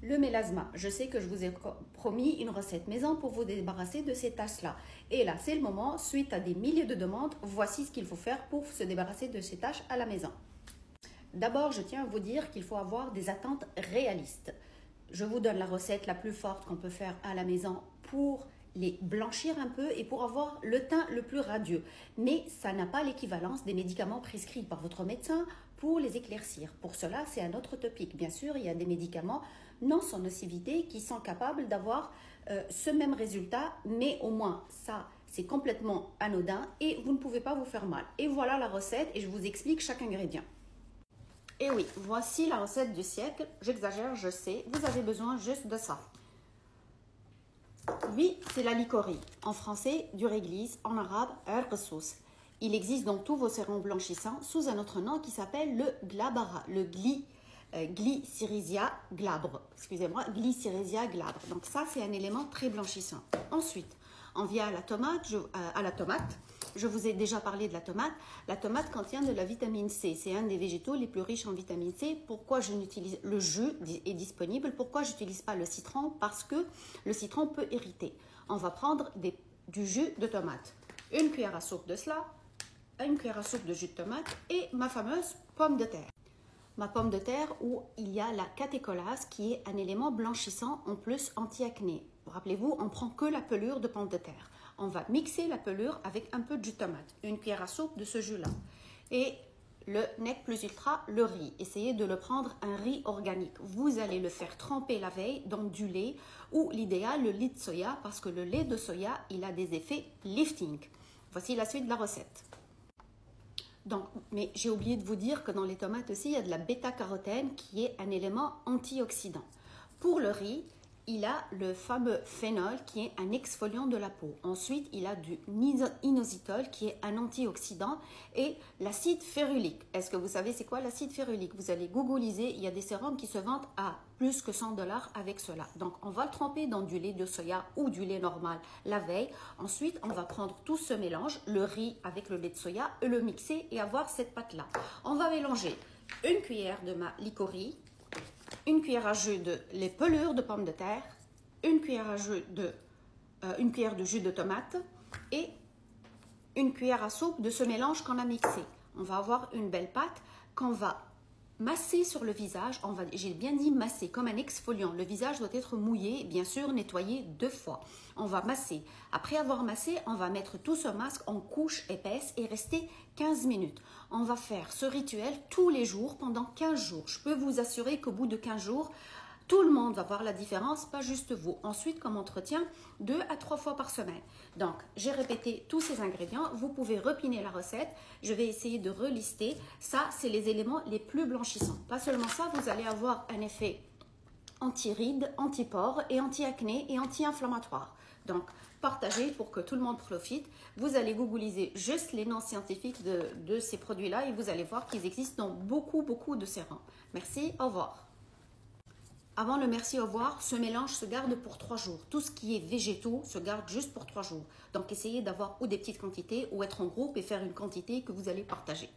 Le mélasma, je sais que je vous ai promis une recette maison pour vous débarrasser de ces taches-là. Et là, c'est le moment, suite à des milliers de demandes, voici ce qu'il faut faire pour se débarrasser de ces taches à la maison. D'abord, je tiens à vous dire qu'il faut avoir des attentes réalistes. Je vous donne la recette la plus forte qu'on peut faire à la maison pour les blanchir un peu et pour avoir le teint le plus radieux. Mais ça n'a pas l'équivalence des médicaments prescrits par votre médecin pour les éclaircir. Pour cela, c'est un autre topic. Bien sûr, il y a des médicaments non sans nocivité qui sont capables d'avoir ce même résultat, mais au moins ça, c'est complètement anodin et vous ne pouvez pas vous faire mal. Et voilà la recette et je vous explique chaque ingrédient. Et oui, voici la recette du siècle. J'exagère, je sais, vous avez besoin juste de ça. Oui, c'est la licorie. En français, du réglisse, en arabe, arqsous. Il existe dans tous vos sérums blanchissants sous un autre nom qui s'appelle le glabara, le Glycyrrhizia glabre. Excusez-moi, Glycyrrhizia glabre. Donc ça, c'est un élément très blanchissant. Ensuite, on vient à la tomate. Je vous ai déjà parlé de la tomate. La tomate contient de la vitamine C. C'est un des végétaux les plus riches en vitamine C. Pourquoi je n'utilise le jus est disponible? Pourquoi je n'utilise pas le citron? Parce que le citron peut irriter. On va prendre du jus de tomate. Une cuillère à soupe de cela, une cuillère à soupe de jus de tomate et ma fameuse pomme de terre. Ma pomme de terre où il y a la catécholase qui est un élément blanchissant en plus anti-acné. Rappelez-vous, on prend que la pelure de pomme de terre. On va mixer la pelure avec un peu de jus de tomate, une cuillère à soupe de ce jus-là. Et le nec plus ultra, le riz. Essayez de le prendre un riz organique. Vous allez le faire tremper la veille dans du lait ou l'idéal, le lait de soya parce que le lait de soya, il a des effets lifting. Voici la suite de la recette. Donc, mais j'ai oublié de vous dire que dans les tomates aussi, il y a de la bêta-carotène qui est un élément antioxydant. Pour le riz, il a le fameux phénol qui est un exfoliant de la peau. Ensuite, il a du inositol qui est un antioxydant et l'acide férulique. Est-ce que vous savez c'est quoi l'acide férulique? Vous allez googliser, il y a des sérums qui se vendent à plus que 100 $ avec cela. Donc, on va le tremper dans du lait de soya ou du lait normal la veille. Ensuite, on va prendre tout ce mélange, le riz avec le lait de soya, et le mixer et avoir cette pâte-là. On va mélanger une cuillère de ma licorie, une cuillère à jus de les pelures de pommes de terre, une cuillère de jus de tomate et une cuillère à soupe de ce mélange qu'on a mixé. On va avoir une belle pâte qu'on va masser sur le visage. J'ai bien dit masser, comme un exfoliant. Le visage doit être mouillé, bien sûr nettoyé 2 fois. On va masser. Après avoir massé, on va mettre tout ce masque en couche épaisse et rester 15 minutes. On va faire ce rituel tous les jours pendant 15 jours. Je peux vous assurer qu'au bout de 15 jours, tout le monde va voir la différence, pas juste vous. Ensuite, comme entretien, 2 à 3 fois par semaine. Donc, j'ai répété tous ces ingrédients. Vous pouvez repiner la recette. Je vais essayer de relister. Ça, c'est les éléments les plus blanchissants. Pas seulement ça, vous allez avoir un effet anti-rides, anti-pores et anti-acné et anti-inflammatoire. Donc, partagez pour que tout le monde profite. Vous allez googliser juste les noms scientifiques de ces produits-là et vous allez voir qu'ils existent dans beaucoup de sérums. Merci, au revoir. Avant le merci, au revoir, ce mélange se garde pour 3 jours. Tout ce qui est végétaux se garde juste pour 3 jours. Donc, essayez d'avoir ou des petites quantités ou être en groupe et faire une quantité que vous allez partager.